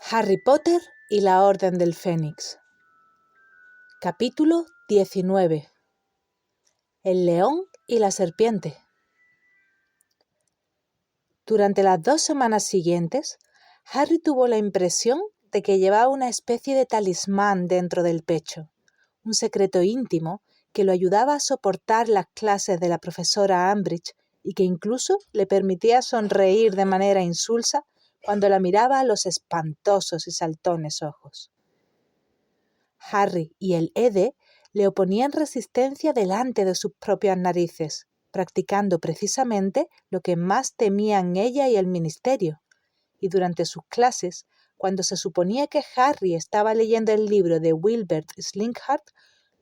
Harry Potter y la Orden del Fénix. Capítulo 19. El león y la serpiente. Durante las 2 semanas siguientes, Harry tuvo la impresión de que llevaba una especie de talismán dentro del pecho, un secreto íntimo que lo ayudaba a soportar las clases de la profesora Umbridge y que incluso le permitía sonreír de manera insulsa cuando la miraba a los espantosos y saltones ojos. Harry y el Ede le oponían resistencia delante de sus propias narices, practicando precisamente lo que más temían ella y el ministerio. Y durante sus clases, cuando se suponía que Harry estaba leyendo el libro de Wilbert Slinkhart,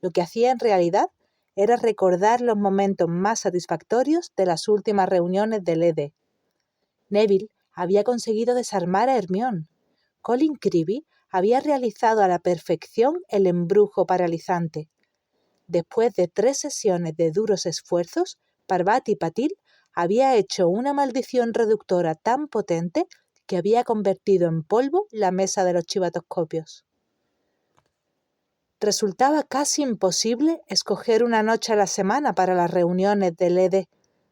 lo que hacía en realidad era recordar los momentos más satisfactorios de las últimas reuniones del Ede. Neville había conseguido desarmar a Hermione. Colin Creevy había realizado a la perfección el embrujo paralizante. Después de 3 sesiones de duros esfuerzos, Parvati Patil había hecho una maldición reductora tan potente que había convertido en polvo la mesa de los chivatoscopios. Resultaba casi imposible escoger una noche a la semana para las reuniones del ED,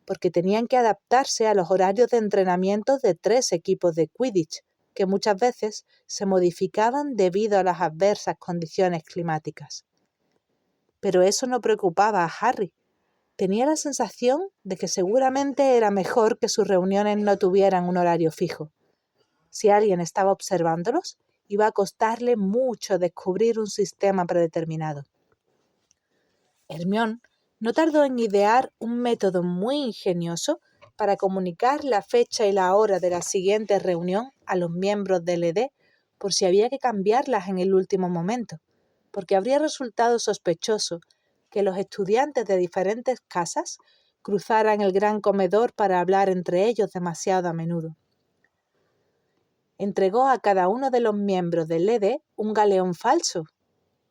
porque tenían que adaptarse a los horarios de entrenamiento de 3 equipos de Quidditch, que muchas veces se modificaban debido a las adversas condiciones climáticas. Pero eso no preocupaba a Harry. Tenía la sensación de que seguramente era mejor que sus reuniones no tuvieran un horario fijo. Si alguien estaba observándolos, iba a costarle mucho descubrir un sistema predeterminado. Hermione no tardó en idear un método muy ingenioso para comunicar la fecha y la hora de la siguiente reunión a los miembros del ED por si había que cambiarlas en el último momento, porque habría resultado sospechoso que los estudiantes de diferentes casas cruzaran el gran comedor para hablar entre ellos demasiado a menudo. Entregó a cada uno de los miembros del ED un galeón falso.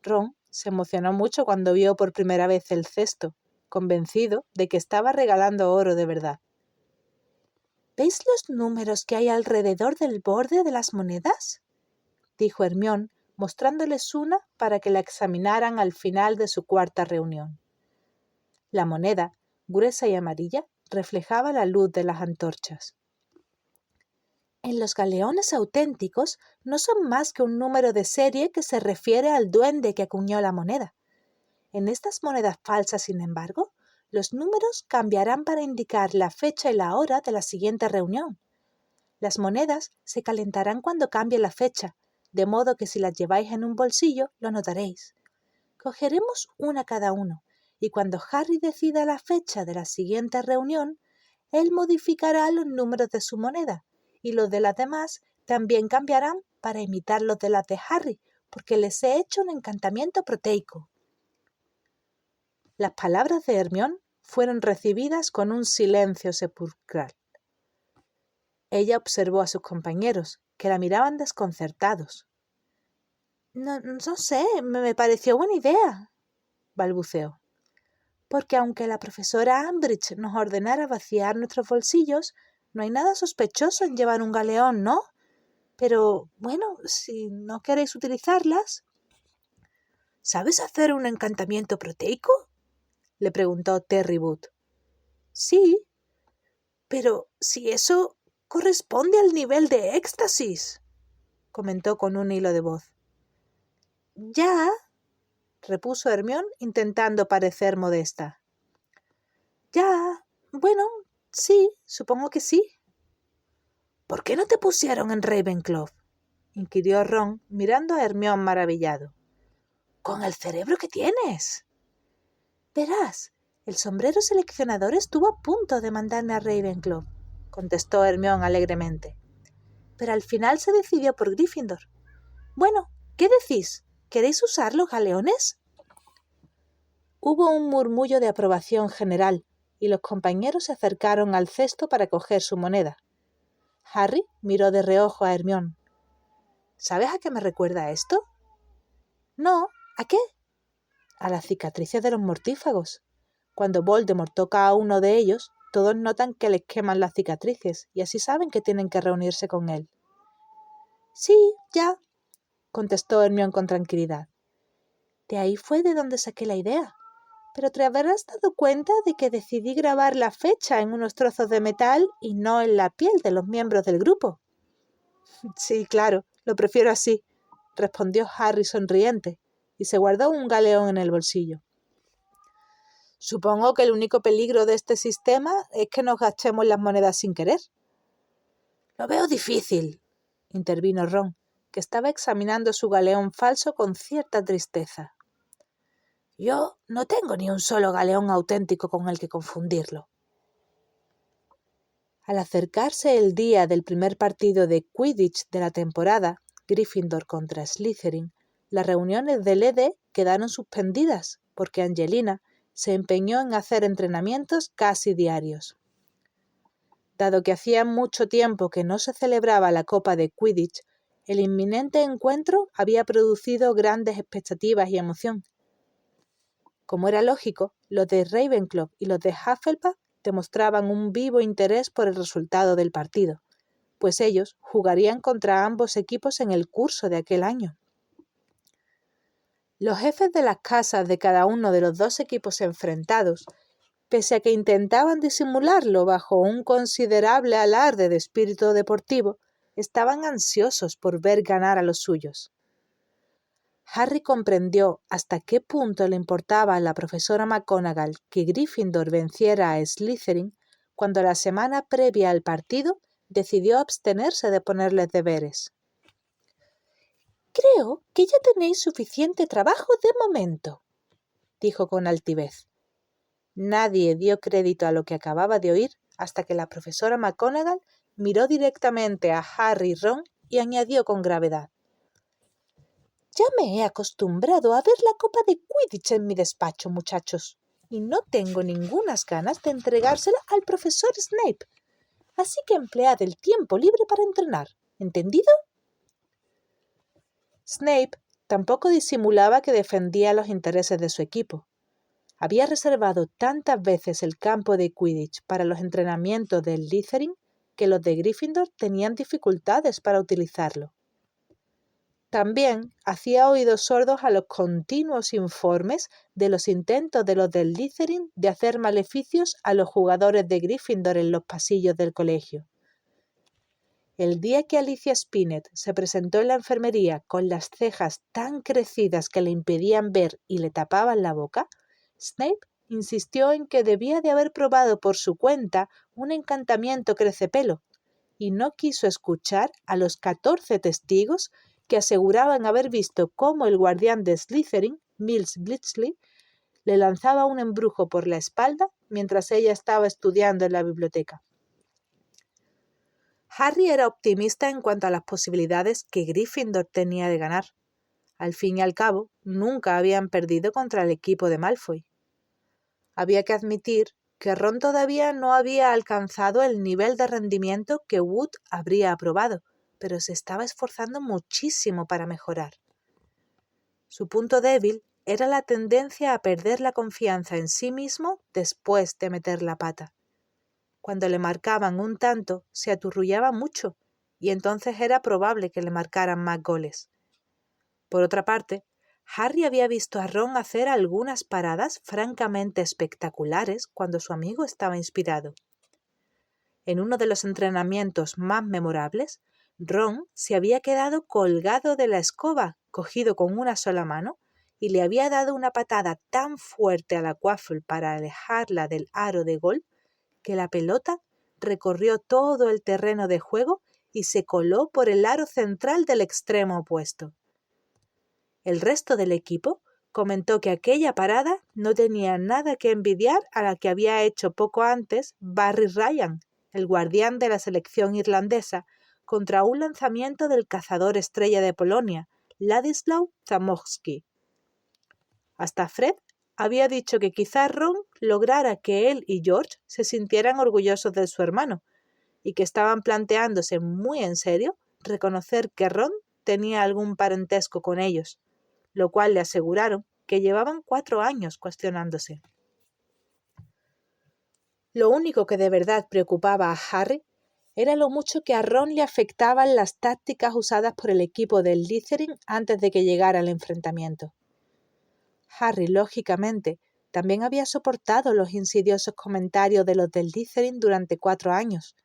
Ron se emocionó mucho cuando vio por primera vez el cesto, convencido de que estaba regalando oro de verdad. ¿Veis los números que hay alrededor del borde de las monedas?, dijo Hermione, mostrándoles una para que la examinaran al final de su 4ª reunión. La moneda, gruesa y amarilla, reflejaba la luz de las antorchas. En los galeones auténticos no son más que un número de serie que se refiere al duende que acuñó la moneda. En estas monedas falsas, sin embargo, los números cambiarán para indicar la fecha y la hora de la siguiente reunión. Las monedas se calentarán cuando cambie la fecha, de modo que si las lleváis en un bolsillo, lo notaréis. Cogeremos una cada uno, y cuando Harry decida la fecha de la siguiente reunión, él modificará los números de su moneda, y los de las demás también cambiarán para imitar los de las de Harry, porque les he hecho un encantamiento proteico. Las palabras de Hermione fueron recibidas con un silencio sepulcral. Ella observó a sus compañeros, que la miraban desconcertados. No sé, me pareció buena idea, balbuceó. Porque aunque la profesora Umbridge nos ordenara vaciar nuestros bolsillos, no hay nada sospechoso en llevar un galeón, ¿no? Pero, bueno, si no queréis utilizarlas... ¿Sabes hacer un encantamiento proteico?, le preguntó Terry Boot. Sí, pero si eso corresponde al nivel de éxtasis, comentó con un hilo de voz. Ya, repuso Hermione intentando parecer modesta. Ya, bueno, sí, supongo que sí. ¿Por qué no te pusieron en Ravenclaw?, inquirió Ron mirando a Hermione maravillado. ¡Con el cerebro que tienes! Verás, el sombrero seleccionador estuvo a punto de mandarme a Ravenclaw, contestó Hermione alegremente. Pero al final se decidió por Gryffindor. Bueno, ¿qué decís? ¿Queréis usar los galeones? Hubo un murmullo de aprobación general y los compañeros se acercaron al cesto para coger su moneda. Harry miró de reojo a Hermione. ¿Sabes a qué me recuerda esto? No, ¿a qué? A las cicatrices de los mortífagos. Cuando Voldemort toca a uno de ellos, todos notan que les queman las cicatrices y así saben que tienen que reunirse con él. Sí, ya, contestó Hermione con tranquilidad. De ahí fue de donde saqué la idea. Pero te habrás dado cuenta de que decidí grabar la fecha en unos trozos de metal y no en la piel de los miembros del grupo. Sí, claro, lo prefiero así, respondió Harry sonriente, y se guardó un galeón en el bolsillo. Supongo que el único peligro de este sistema es que nos gastemos las monedas sin querer. Lo veo difícil, intervino Ron, que estaba examinando su galeón falso con cierta tristeza. Yo no tengo ni un solo galeón auténtico con el que confundirlo. Al acercarse el día del primer partido de Quidditch de la temporada, Gryffindor contra Slytherin, las reuniones del ED quedaron suspendidas porque Angelina se empeñó en hacer entrenamientos casi diarios. Dado que hacía mucho tiempo que no se celebraba la Copa de Quidditch, el inminente encuentro había producido grandes expectativas y emoción. Como era lógico, los de Ravenclaw y los de Hufflepuff demostraban un vivo interés por el resultado del partido, pues ellos jugarían contra ambos equipos en el curso de aquel año. Los jefes de las casas de cada uno de los dos equipos enfrentados, pese a que intentaban disimularlo bajo un considerable alarde de espíritu deportivo, estaban ansiosos por ver ganar a los suyos. Harry comprendió hasta qué punto le importaba a la profesora McGonagall que Gryffindor venciera a Slytherin cuando la semana previa al partido decidió abstenerse de ponerles deberes. «Creo que ya tenéis suficiente trabajo de momento», dijo con altivez. Nadie dio crédito a lo que acababa de oír hasta que la profesora McGonagall miró directamente a Harry y Ron y añadió con gravedad. «Ya me he acostumbrado a ver la copa de Quidditch en mi despacho, muchachos, y no tengo ningunas ganas de entregársela al profesor Snape. Así que emplead el tiempo libre para entrenar, ¿entendido?» Snape tampoco disimulaba que defendía los intereses de su equipo. Había reservado tantas veces el campo de Quidditch para los entrenamientos del Slytherin que los de Gryffindor tenían dificultades para utilizarlo. También hacía oídos sordos a los continuos informes de los intentos de los del Slytherin de hacer maleficios a los jugadores de Gryffindor en los pasillos del colegio. El día que Alicia Spinnet se presentó en la enfermería con las cejas tan crecidas que le impedían ver y le tapaban la boca, Snape insistió en que debía de haber probado por su cuenta un encantamiento crecepelo y no quiso escuchar a los 14 testigos que aseguraban haber visto cómo el guardián de Slytherin, Miles Blitchley, le lanzaba un embrujo por la espalda mientras ella estaba estudiando en la biblioteca. Harry era optimista en cuanto a las posibilidades que Gryffindor tenía de ganar. Al fin y al cabo, nunca habían perdido contra el equipo de Malfoy. Había que admitir que Ron todavía no había alcanzado el nivel de rendimiento que Wood habría aprobado, pero se estaba esforzando muchísimo para mejorar. Su punto débil era la tendencia a perder la confianza en sí mismo después de meter la pata. Cuando le marcaban un tanto, se aturrullaba mucho, y entonces era probable que le marcaran más goles. Por otra parte, Harry había visto a Ron hacer algunas paradas francamente espectaculares cuando su amigo estaba inspirado. En uno de los entrenamientos más memorables, Ron se había quedado colgado de la escoba, cogido con una sola mano, y le había dado una patada tan fuerte a la Quaffle para alejarla del aro de gol, que la pelota recorrió todo el terreno de juego y se coló por el aro central del extremo opuesto. El resto del equipo comentó que aquella parada no tenía nada que envidiar a la que había hecho poco antes Barry Ryan, el guardián de la selección irlandesa, contra un lanzamiento del cazador estrella de Polonia, Ladislaw Zamoyski. Hasta Fred había dicho que quizá Ron lograra que él y George se sintieran orgullosos de su hermano, y que estaban planteándose muy en serio reconocer que Ron tenía algún parentesco con ellos, lo cual le aseguraron que llevaban 4 años cuestionándose. Lo único que de verdad preocupaba a Harry era lo mucho que a Ron le afectaban las tácticas usadas por el equipo del Slytherin antes de que llegara el enfrentamiento. Harry, lógicamente, también había soportado los insidiosos comentarios de los del Slytherin durante 4 años,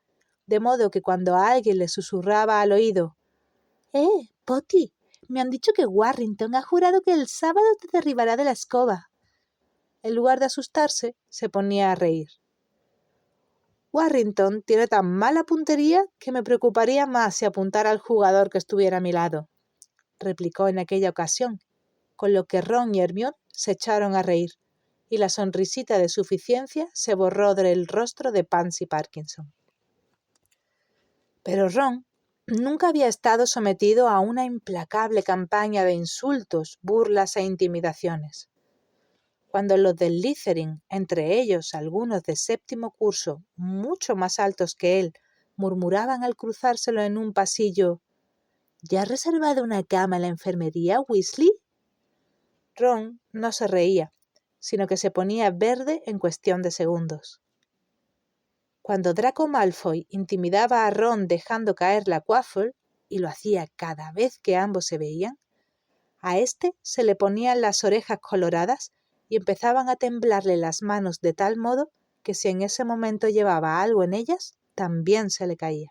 de modo que cuando a alguien le susurraba al oído «Potty, me han dicho que Warrington ha jurado que el sábado te derribará de la escoba», en lugar de asustarse, se ponía a reír. «Warrington tiene tan mala puntería que me preocuparía más si apuntara al jugador que estuviera a mi lado», replicó en aquella ocasión, con lo que Ron y Hermione se echaron a reír, y la sonrisita de suficiencia se borró del rostro de Pansy Parkinson. Pero Ron nunca había estado sometido a una implacable campaña de insultos, burlas e intimidaciones. Cuando los del Slytherin, entre ellos algunos de 7º curso, mucho más altos que él, murmuraban al cruzárselo en un pasillo «¿Ya has reservado una cama en la enfermería, Weasley?», Ron no se reía, sino que se ponía verde en cuestión de segundos. Cuando Draco Malfoy intimidaba a Ron dejando caer la Quaffle, y lo hacía cada vez que ambos se veían, a éste se le ponían las orejas coloradas y empezaban a temblarle las manos de tal modo que si en ese momento llevaba algo en ellas, también se le caía.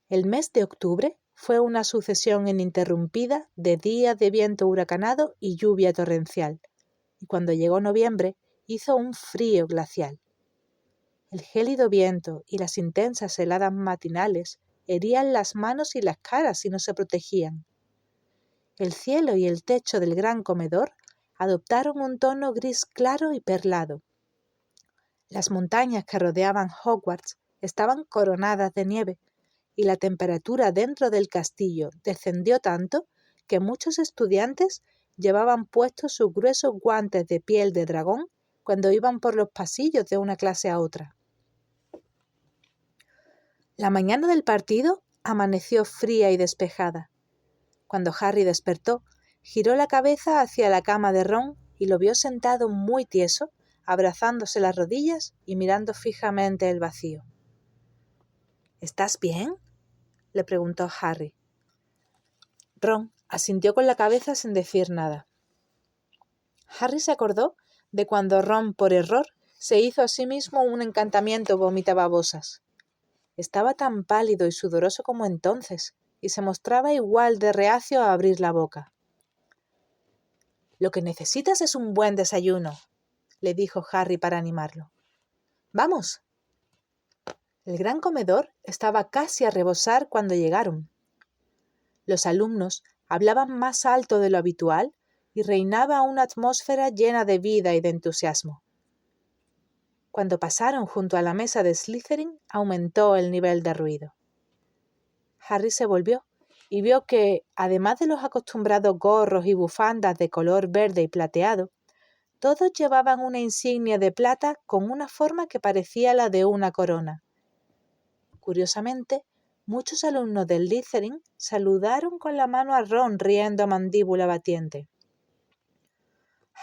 El mes de octubre fue una sucesión ininterrumpida de días de viento huracanado y lluvia torrencial, y cuando llegó noviembre hizo un frío glacial. El gélido viento y las intensas heladas matinales herían las manos y las caras si no se protegían. El cielo y el techo del gran comedor adoptaron un tono gris claro y perlado. Las montañas que rodeaban Hogwarts estaban coronadas de nieve, y la temperatura dentro del castillo descendió tanto que muchos estudiantes llevaban puestos sus gruesos guantes de piel de dragón cuando iban por los pasillos de una clase a otra. La mañana del partido amaneció fría y despejada. Cuando Harry despertó, giró la cabeza hacia la cama de Ron y lo vio sentado muy tieso, abrazándose las rodillas y mirando fijamente el vacío. «¿Estás bien?», le preguntó Harry. Ron asintió con la cabeza sin decir nada. Harry se acordó de cuando Ron, por error, se hizo a sí mismo un encantamiento vomitababosas. Estaba tan pálido y sudoroso como entonces, y se mostraba igual de reacio a abrir la boca. «Lo que necesitas es un buen desayuno», le dijo Harry para animarlo. «Vamos». El gran comedor estaba casi a rebosar cuando llegaron. Los alumnos hablaban más alto de lo habitual y reinaba una atmósfera llena de vida y de entusiasmo. Cuando pasaron junto a la mesa de Slytherin, aumentó el nivel de ruido. Harry se volvió y vio que, además de los acostumbrados gorros y bufandas de color verde y plateado, todos llevaban una insignia de plata con una forma que parecía la de una corona. Curiosamente, muchos alumnos del Slytherin saludaron con la mano a Ron riendo a mandíbula batiente.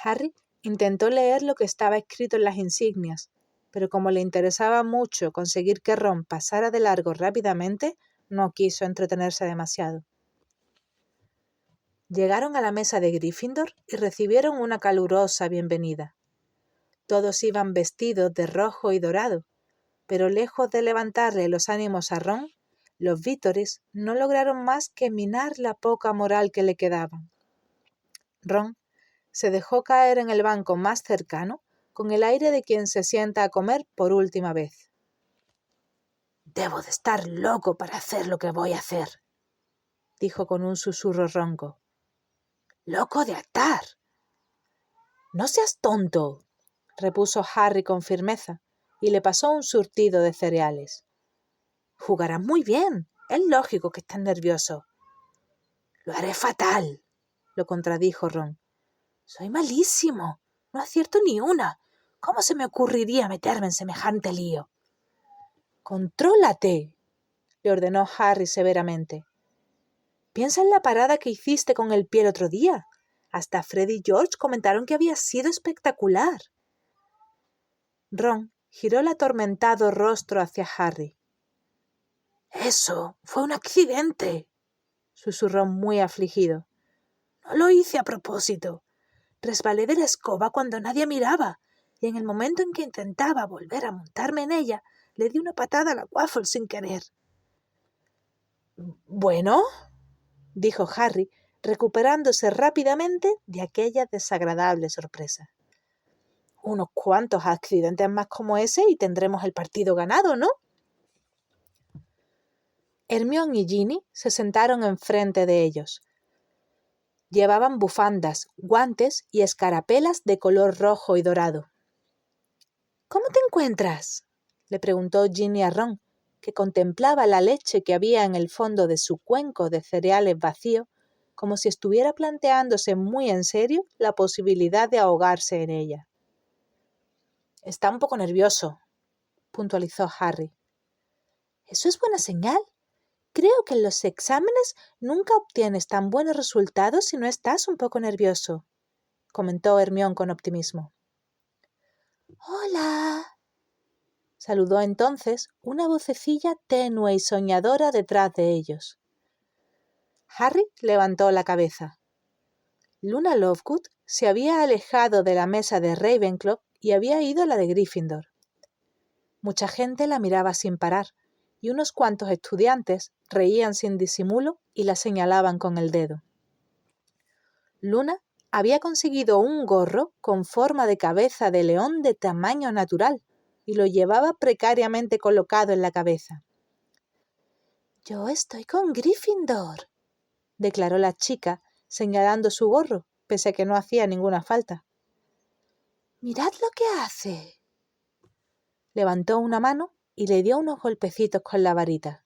Harry intentó leer lo que estaba escrito en las insignias, pero como le interesaba mucho conseguir que Ron pasara de largo rápidamente, no quiso entretenerse demasiado. Llegaron a la mesa de Gryffindor y recibieron una calurosa bienvenida. Todos iban vestidos de rojo y dorado, pero lejos de levantarle los ánimos a Ron, los vítores no lograron más que minar la poca moral que le quedaba. Ron se dejó caer en el banco más cercano con el aire de quien se sienta a comer por última vez. «Debo de estar loco para hacer lo que voy a hacer», dijo con un susurro ronco. «¡Loco de atar!». «No seas tonto», repuso Harry con firmeza, y le pasó un surtido de cereales. «Jugarás muy bien. Es lógico que estés nervioso». «Lo haré fatal», lo contradijo Ron. «Soy malísimo. No acierto ni una. ¿Cómo se me ocurriría meterme en semejante lío?» «Contrólate», le ordenó Harry severamente. «Piensa en la parada que hiciste con el pie el otro día. Hasta Fred y George comentaron que había sido espectacular». Ron giró el atormentado rostro hacia Harry. «Eso fue un accidente», susurró muy afligido. «No lo hice a propósito. Resbalé de la escoba cuando nadie miraba, y en el momento en que intentaba volver a montarme en ella, le di una patada a la waffle sin querer». «Bueno», dijo Harry, recuperándose rápidamente de aquella desagradable sorpresa. «Unos cuantos accidentes más como ese y tendremos el partido ganado, ¿no?» Hermione y Ginny se sentaron enfrente de ellos. Llevaban bufandas, guantes y escarapelas de color rojo y dorado. «¿Cómo te encuentras?», le preguntó Ginny a Ron, que contemplaba la leche que había en el fondo de su cuenco de cereales vacío, como si estuviera planteándose muy en serio la posibilidad de ahogarse en ella. «Está un poco nervioso», puntualizó Harry. «Eso es buena señal. Creo que en los exámenes nunca obtienes tan buenos resultados si no estás un poco nervioso», comentó Hermione con optimismo. «Hola», saludó entonces una vocecilla tenue y soñadora detrás de ellos. Harry levantó la cabeza. Luna Lovegood se había alejado de la mesa de Ravenclaw y había ido a la de Gryffindor. Mucha gente la miraba sin parar, y unos cuantos estudiantes reían sin disimulo y la señalaban con el dedo. Luna había conseguido un gorro con forma de cabeza de león de tamaño natural y lo llevaba precariamente colocado en la cabeza. «Yo estoy con Gryffindor», declaró la chica, señalando su gorro, pese a que no hacía ninguna falta. «Mirad lo que hace». Levantó una mano y le dio unos golpecitos con la varita.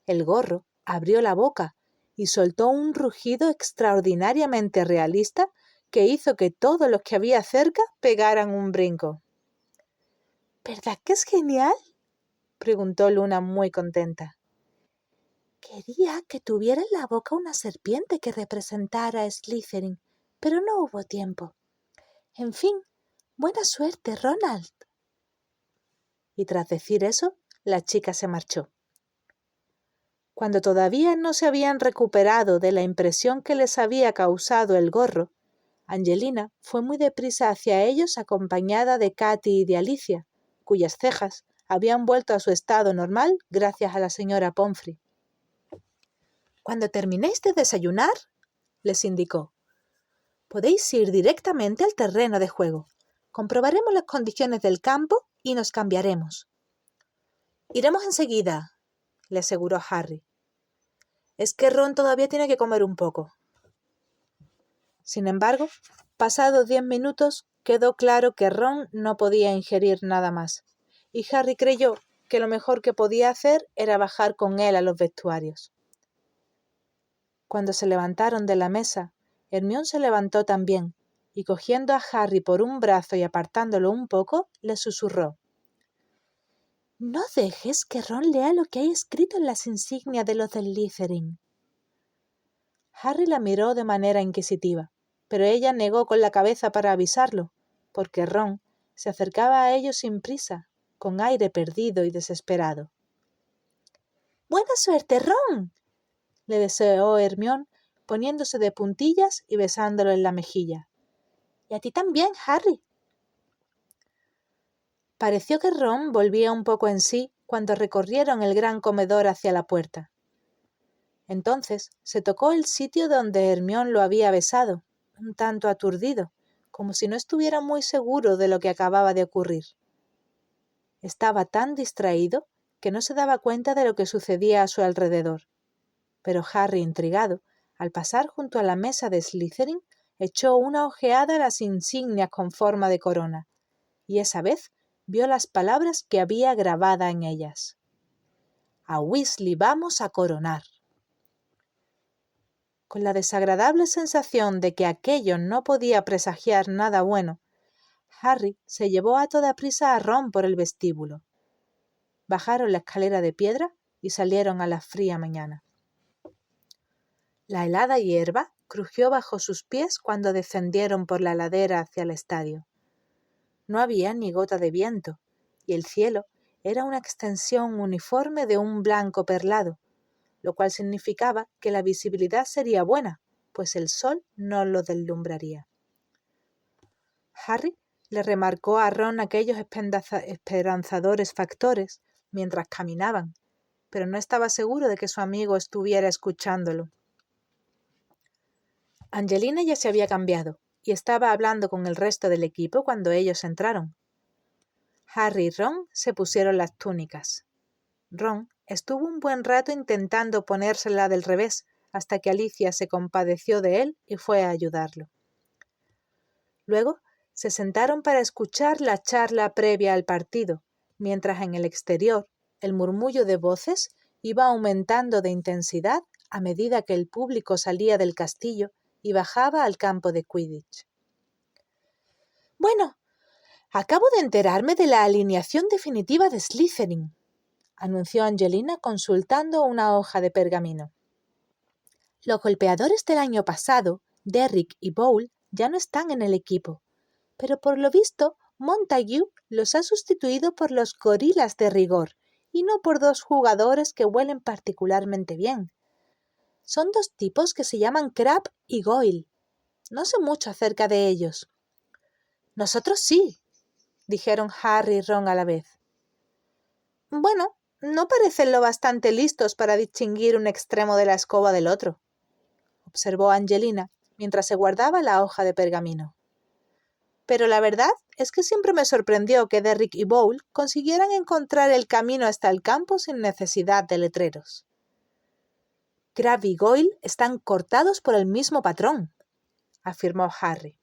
El gorro abrió la boca y soltó un rugido extraordinariamente realista que hizo que todos los que había cerca pegaran un brinco. «¿Verdad que es genial?», preguntó Luna muy contenta. «Quería que tuviera en la boca una serpiente que representara a Slytherin, pero no hubo tiempo. En fin, buena suerte, Ronald». Y tras decir eso, la chica se marchó. Cuando todavía no se habían recuperado de la impresión que les había causado el gorro, Angelina fue muy deprisa hacia ellos acompañada de Katy y de Alicia, cuyas cejas habían vuelto a su estado normal gracias a la señora Pomfrey. «Cuando terminéis de desayunar», les indicó, «podéis ir directamente al terreno de juego. Comprobaremos las condiciones del campo y nos cambiaremos». «Iremos enseguida», le aseguró Harry. «Es que Ron todavía tiene que comer un poco». Sin embargo, pasados 10 minutos, quedó claro que Ron no podía ingerir nada más, y Harry creyó que lo mejor que podía hacer era bajar con él a los vestuarios. Cuando se levantaron de la mesa, Hermione se levantó también, y cogiendo a Harry por un brazo y apartándolo un poco, le susurró: «No dejes que Ron lea lo que hay escrito en las insignias de los del Slytherin». Harry la miró de manera inquisitiva, pero ella negó con la cabeza para avisarlo, porque Ron se acercaba a ellos sin prisa, con aire perdido y desesperado. «¡Buena suerte, Ron!», le deseó Hermione, poniéndose de puntillas y besándolo en la mejilla. «Y a ti también, Harry». Pareció que Ron volvía un poco en sí cuando recorrieron el gran comedor hacia la puerta. Entonces se tocó el sitio donde Hermione lo había besado, un tanto aturdido, como si no estuviera muy seguro de lo que acababa de ocurrir. Estaba tan distraído que no se daba cuenta de lo que sucedía a su alrededor. Pero Harry, intrigado, al pasar junto a la mesa de Slytherin, echó una ojeada a las insignias con forma de corona, y esa vez vio las palabras que había grabadas en ellas. «A Weasley vamos a coronar». Con la desagradable sensación de que aquello no podía presagiar nada bueno, Harry se llevó a toda prisa a Ron por el vestíbulo. Bajaron la escalera de piedra y salieron a la fría mañana. La helada hierba crujió bajo sus pies cuando descendieron por la ladera hacia el estadio. No había ni gota de viento, y el cielo era una extensión uniforme de un blanco perlado, lo cual significaba que la visibilidad sería buena, pues el sol no lo deslumbraría. Harry le remarcó a Ron aquellos esperanzadores factores mientras caminaban, pero no estaba seguro de que su amigo estuviera escuchándolo. Angelina ya se había cambiado y estaba hablando con el resto del equipo cuando ellos entraron. Harry y Ron se pusieron las túnicas. Ron estuvo un buen rato intentando ponérsela del revés hasta que Alicia se compadeció de él y fue a ayudarlo. Luego se sentaron para escuchar la charla previa al partido, mientras en el exterior el murmullo de voces iba aumentando de intensidad a medida que el público salía del castillo y bajaba al campo de Quidditch. «Bueno, acabo de enterarme de la alineación definitiva de Slytherin», anunció Angelina consultando una hoja de pergamino. «Los golpeadores del año pasado, Derrick y Bowl, ya no están en el equipo, pero por lo visto Montague los ha sustituido por los gorilas de rigor y no por dos jugadores que huelen particularmente bien. Son dos tipos que se llaman Crabbe y Goyle. No sé mucho acerca de ellos». «Nosotros sí», dijeron Harry y Ron a la vez. «Bueno, no parecen lo bastante listos para distinguir un extremo de la escoba del otro», observó Angelina mientras se guardaba la hoja de pergamino. «Pero la verdad es que siempre me sorprendió que Derrick y Bowl consiguieran encontrar el camino hasta el campo sin necesidad de letreros». «Crabbe y Goyle están cortados por el mismo patrón», afirmó Harry.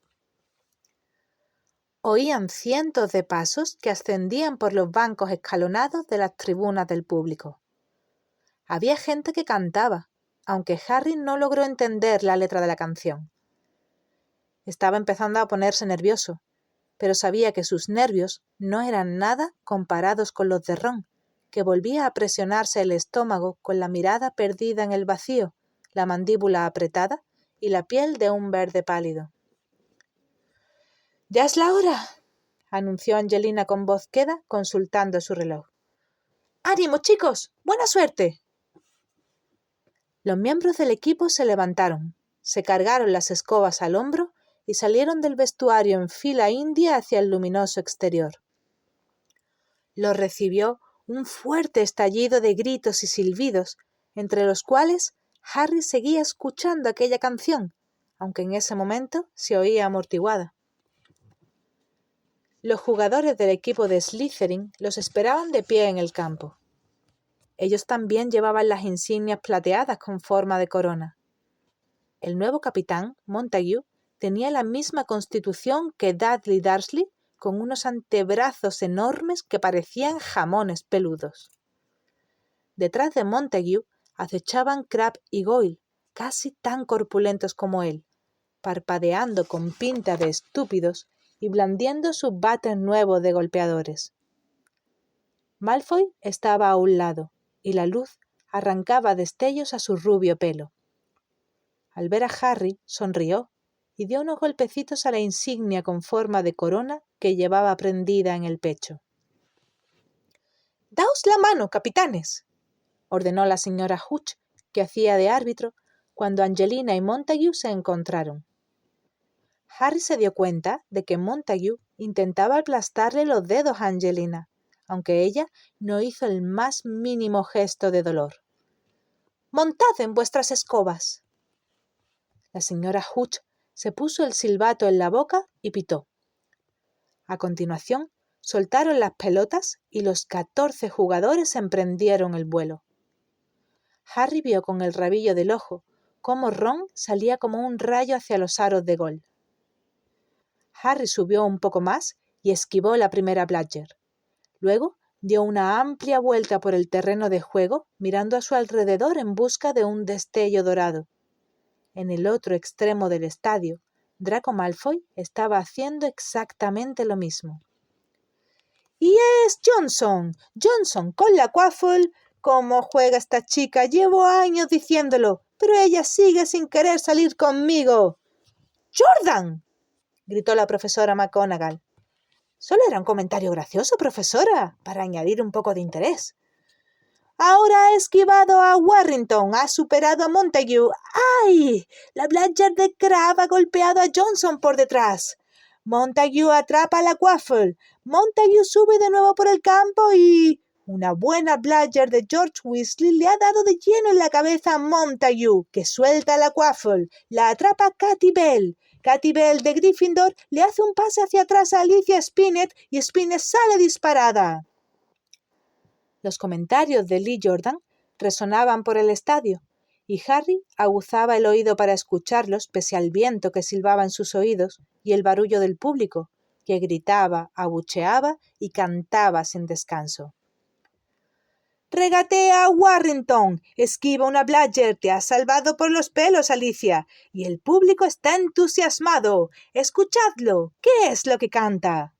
Oían cientos de pasos que ascendían por los bancos escalonados de las tribunas del público. Había gente que cantaba, aunque Harry no logró entender la letra de la canción. Estaba empezando a ponerse nervioso, pero sabía que sus nervios no eran nada comparados con los de Ron, que volvía a presionarse el estómago con la mirada perdida en el vacío, la mandíbula apretada y la piel de un verde pálido. «Ya es la hora», anunció Angelina con voz queda, consultando su reloj. «¡Ánimo, chicos! ¡Buena suerte!». Los miembros del equipo se levantaron, se cargaron las escobas al hombro y salieron del vestuario en fila india hacia el luminoso exterior. Los recibió un fuerte estallido de gritos y silbidos, entre los cuales Harry seguía escuchando aquella canción, aunque en ese momento se oía amortiguada. Los jugadores del equipo de Slytherin los esperaban de pie en el campo. Ellos también llevaban las insignias plateadas con forma de corona. El nuevo capitán, Montague, tenía la misma constitución que Dudley Dursley, con unos antebrazos enormes que parecían jamones peludos. Detrás de Montague acechaban Crabbe y Goyle, casi tan corpulentos como él, parpadeando con pinta de estúpidos y blandiendo sus bates nuevos de golpeadores. Malfoy estaba a un lado, y la luz arrancaba destellos a su rubio pelo. Al ver a Harry, sonrió y dio unos golpecitos a la insignia con forma de corona que llevaba prendida en el pecho. «Daos la mano, capitanes», ordenó la señora Hooch, que hacía de árbitro, cuando Angelina y Montague se encontraron. Harry se dio cuenta de que Montague intentaba aplastarle los dedos a Angelina, aunque ella no hizo el más mínimo gesto de dolor. «Montad en vuestras escobas». La señora Hooch se puso el silbato en la boca y pitó. A continuación, soltaron las pelotas y los 14 jugadores emprendieron el vuelo. Harry vio con el rabillo del ojo cómo Ron salía como un rayo hacia los aros de gol. Harry subió un poco más y esquivó la primera Bludger. Luego dio una amplia vuelta por el terreno de juego, mirando a su alrededor en busca de un destello dorado. En el otro extremo del estadio, Draco Malfoy estaba haciendo exactamente lo mismo. «Y es Johnson, Johnson con la Quaffle. ¿Cómo juega esta chica? Llevo años diciéndolo, pero ella sigue sin querer salir conmigo». «¡Jordan!», gritó la profesora McGonagall. Solo era un comentario gracioso, profesora, para añadir un poco de interés. Ahora ha esquivado a Warrington, ha superado a Montague. ¡Ay! La Blanchard de Crabbe ha golpeado a Johnson por detrás. Montague atrapa a la Quaffle. Montague sube de nuevo por el campo y... Una buena Blanchard de George Weasley le ha dado de lleno en la cabeza a Montague, que suelta a la Quaffle. La atrapa Katy Bell. Katy Bell de Gryffindor le hace un pase hacia atrás a Alicia Spinnet y Spinnet sale disparada. Los comentarios de Lee Jordan resonaban por el estadio, y Harry aguzaba el oído para escucharlos pese al viento que silbaba en sus oídos y el barullo del público, que gritaba, abucheaba y cantaba sin descanso. «Regatea a Warrington, esquiva una Bladger, te has salvado por los pelos, Alicia, y el público está entusiasmado. Escuchadlo, ¿qué es lo que canta?»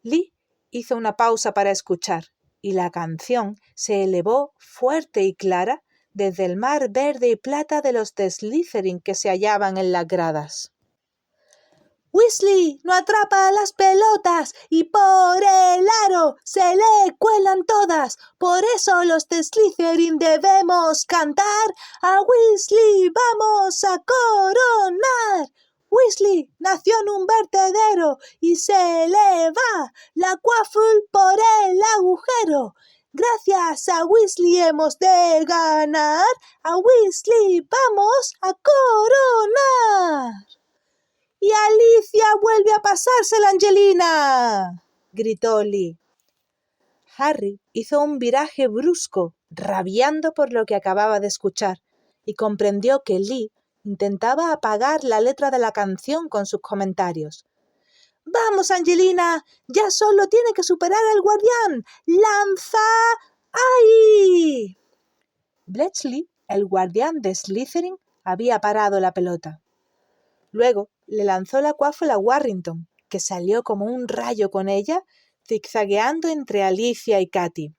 Lee hizo una pausa para escuchar, y la canción se elevó fuerte y clara desde el mar verde y plata de los de Slytherin que se hallaban en las gradas. «Weasley no atrapa las pelotas y por el aro se le cuelan todas. Por eso los de Slytherin debemos cantar. A Weasley vamos a coronar. Weasley nació en un vertedero y se le va la Quaffle por el agujero. Gracias a Weasley hemos de ganar. A Weasley vamos a coronar». «¡Y Alicia vuelve a pasarse la Angelina!», gritó Lee. Harry hizo un viraje brusco, rabiando por lo que acababa de escuchar, y comprendió que Lee intentaba apagar la letra de la canción con sus comentarios. «¡Vamos, Angelina! ¡Ya solo tiene que superar al guardián! ¡Lanza! ¡Ay!». Bletchley, el guardián de Slytherin, había parado la pelota. Luego le lanzó la Quaffle a Warrington, que salió como un rayo con ella, zigzagueando entre Alicia y Katy.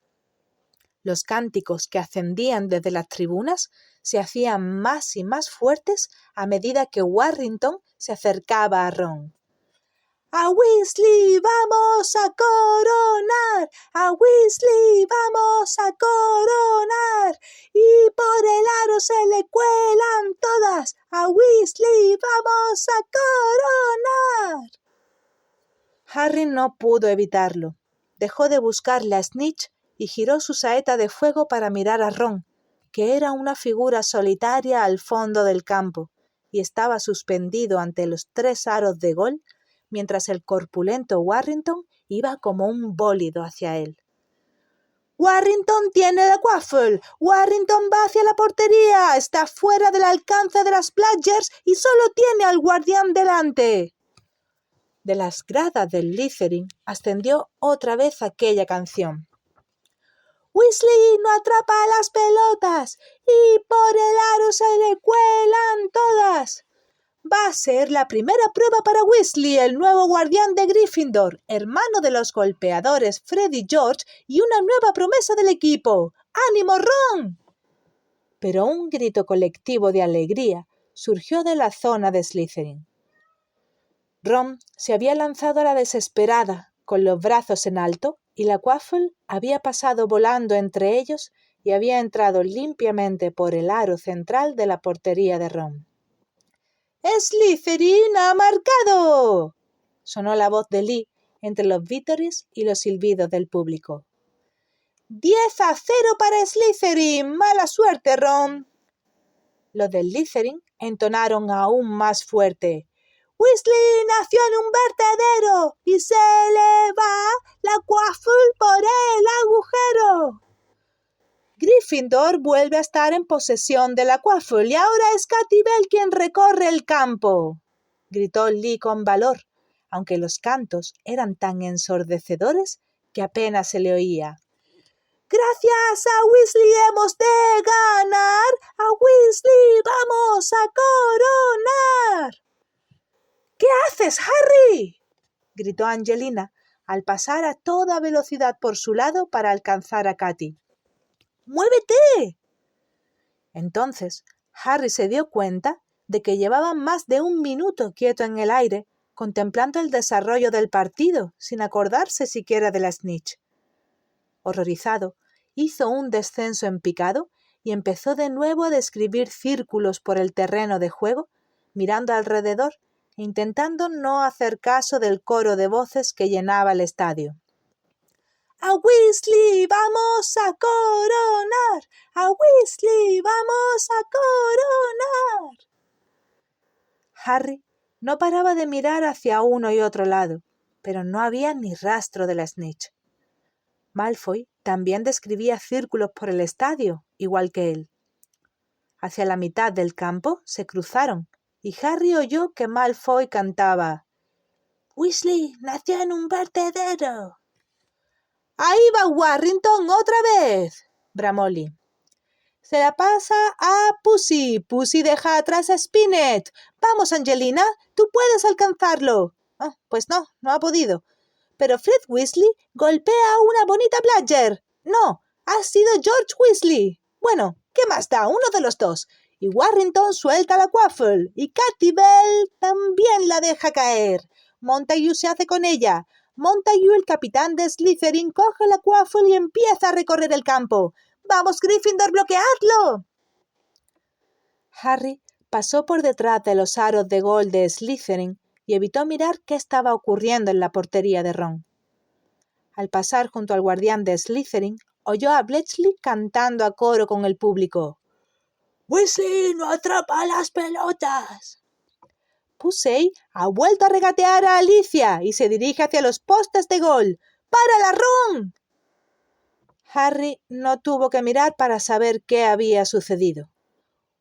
Los cánticos que ascendían desde las tribunas se hacían más y más fuertes a medida que Warrington se acercaba a Ron. «¡A Weasley vamos a coronar! ¡A Weasley vamos a coronar! Y por el aro se le cuelan todas. ¡A Weasley vamos a coronar!». Harry no pudo evitarlo. Dejó de buscarle a Snitch y giró su saeta de fuego para mirar a Ron, que era una figura solitaria al fondo del campo, y estaba suspendido ante los 3 aros de gol, mientras el corpulento Warrington iba como un bólido hacia él. «Warrington tiene la Quaffle. Warrington va hacia la portería. Está fuera del alcance de las Bladgers y solo tiene al guardián delante». De las gradas del Slytherin ascendió otra vez aquella canción. «Weasley no atrapa las pelotas y por el aro se le cuelan todas». Va a ser la primera prueba para Weasley, el nuevo guardián de Gryffindor, hermano de los golpeadores Fred y George y una nueva promesa del equipo. ¡Ánimo, Ron! Pero un grito colectivo de alegría surgió de la zona de Slytherin. Ron se había lanzado a la desesperada, con los brazos en alto, y la Quaffle había pasado volando entre ellos y había entrado limpiamente por el aro central de la portería de Ron. «¡Slytherin ha marcado!», sonó la voz de Lee entre los vítores y los silbidos del público. «10-0 para Slytherin. ¡Mala suerte, Ron!». Los de Slytherin entonaron aún más fuerte. «Weasley nació en un vertedero y se le va la Quaffle por el agujero». «Gryffindor vuelve a estar en posesión de la Quaffle y ahora es Katy Bell quien recorre el campo», gritó Lee con valor, aunque los cantos eran tan ensordecedores que apenas se le oía. «Gracias a Weasley hemos de ganar. A Weasley vamos a coronar». «¿Qué haces, Harry?», gritó Angelina al pasar a toda velocidad por su lado para alcanzar a Katy. «¡Muévete!». Entonces Harry se dio cuenta de que llevaba más de 1 minuto quieto en el aire contemplando el desarrollo del partido, sin acordarse siquiera de la snitch. Horrorizado, hizo un descenso en picado y empezó de nuevo a describir círculos por el terreno de juego, mirando alrededor e intentando no hacer caso del coro de voces que llenaba el estadio. ¡A Weasley vamos a coronar! ¡A Weasley vamos a coronar! Harry no paraba de mirar hacia uno y otro lado, pero no había ni rastro de la snitch. Malfoy también describía círculos por el estadio, igual que él. Hacia la mitad del campo se cruzaron, y Harry oyó que Malfoy cantaba «Weasley nació en un vertedero». «¡Ahí va Warrington otra vez!», bramó Lee. «Se la pasa a Pussy. Pussy deja atrás a Spinnet. Vamos, Angelina, tú puedes alcanzarlo». Pues no ha podido. «Pero Fred Weasley golpea a una bonita Bludger». «No, ha sido George Weasley». «Bueno, ¿qué más da? Uno de los dos». Y Warrington suelta la Quaffle. Y Katy Bell también la deja caer. Montague se hace con ella. Montague, el capitán de Slytherin, coge la Quaffle y empieza a recorrer el campo. ¡Vamos, Gryffindor, bloqueadlo! Harry pasó por detrás de los aros de gol de Slytherin y evitó mirar qué estaba ocurriendo en la portería de Ron. Al pasar junto al guardián de Slytherin, oyó a Bletchley cantando a coro con el público. «¡Weasley no atrapa las pelotas!». Pussy ha vuelto a regatear a Alicia y se dirige hacia los postes de gol. ¡Párala, Ron! Harry no tuvo que mirar para saber qué había sucedido.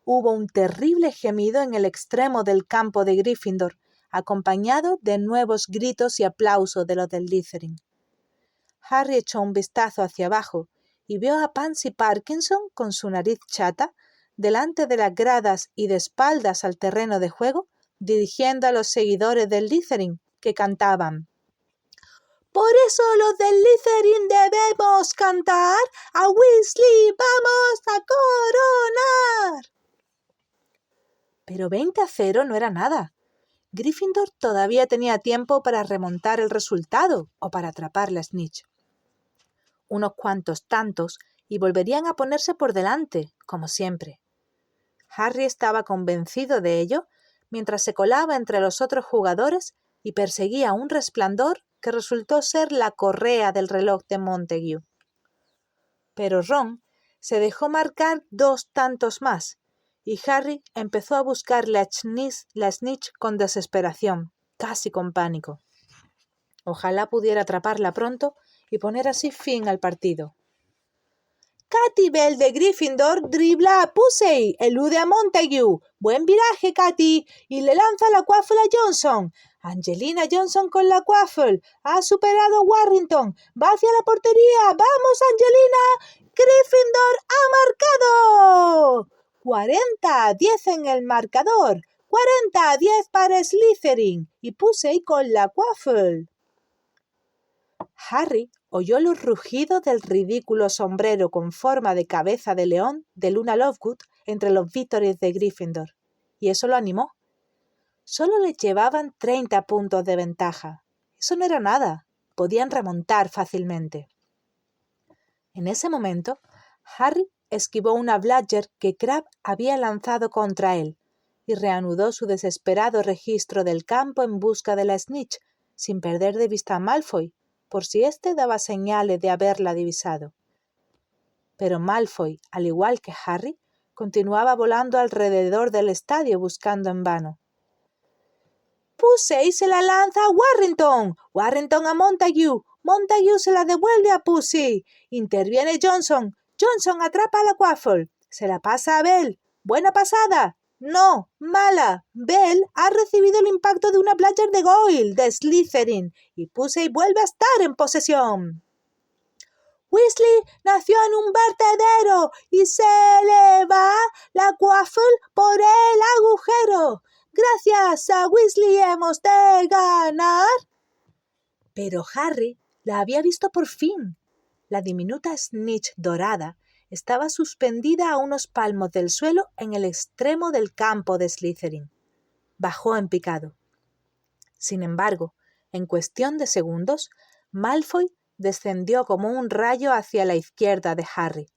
Hubo un terrible gemido en el extremo del campo de Gryffindor, acompañado de nuevos gritos y aplausos de los del Slytherin. Harry echó un vistazo hacia abajo y vio a Pansy Parkinson con su nariz chata delante de las gradas y de espaldas al terreno de juego, dirigiendo a los seguidores del Slytherin, que cantaban. «Por eso los del Slytherin debemos cantar a Weasley vamos a coronar». Pero 20-0 no era nada. Gryffindor todavía tenía tiempo para remontar el resultado o para atrapar la snitch. Unos cuantos tantos y volverían a ponerse por delante, como siempre. Harry estaba convencido de ello mientras se colaba entre los otros jugadores y perseguía un resplandor que resultó ser la correa del reloj de Montague. Pero Ron se dejó marcar 2 tantos más, y Harry empezó a buscar la snitch con desesperación, casi con pánico. Ojalá pudiera atraparla pronto y poner así fin al partido. Katy Bell de Gryffindor dribla a Pussy, elude a Montague. Buen viraje, Katy, y le lanza la Quaffle a Johnson. Angelina Johnson con la Quaffle. Ha superado a Warrington. Va hacia la portería. ¡Vamos, Angelina! ¡Gryffindor ha marcado! 40-10 en el marcador. 40-10 para Slytherin. Y Pussy con la Quaffle. Harry oyó los rugidos del ridículo sombrero con forma de cabeza de león de Luna Lovegood entre los vítores de Gryffindor, y eso lo animó. Solo les llevaban 30 puntos de ventaja. Eso no era nada. Podían remontar fácilmente. En ese momento, Harry esquivó una Bludger que Crabbe había lanzado contra él y reanudó su desesperado registro del campo en busca de la snitch, sin perder de vista a Malfoy, por si éste daba señales de haberla divisado. Pero Malfoy, al igual que Harry, continuaba volando alrededor del estadio buscando en vano. Pussy se la lanza a Warrington. Warrington a Montague. Montague se la devuelve a Pussy. Interviene Johnson. Johnson atrapa a la Quaffle. Se la pasa a Bell. Buena pasada. No, mala. Bell ha recibido el impacto de una Bludger de Goyle, de Slytherin, y Pussy vuelve a estar en posesión. Weasley nació en un vertedero y se le va la Quaffle por el agujero. Gracias a Weasley hemos de ganar. Pero Harry la había visto por fin. La diminuta snitch dorada estaba suspendida a unos palmos del suelo en el extremo del campo de Slytherin. Bajó en picado. Sin embargo, en cuestión de segundos, Malfoy descendió como un rayo hacia la izquierda de Harry.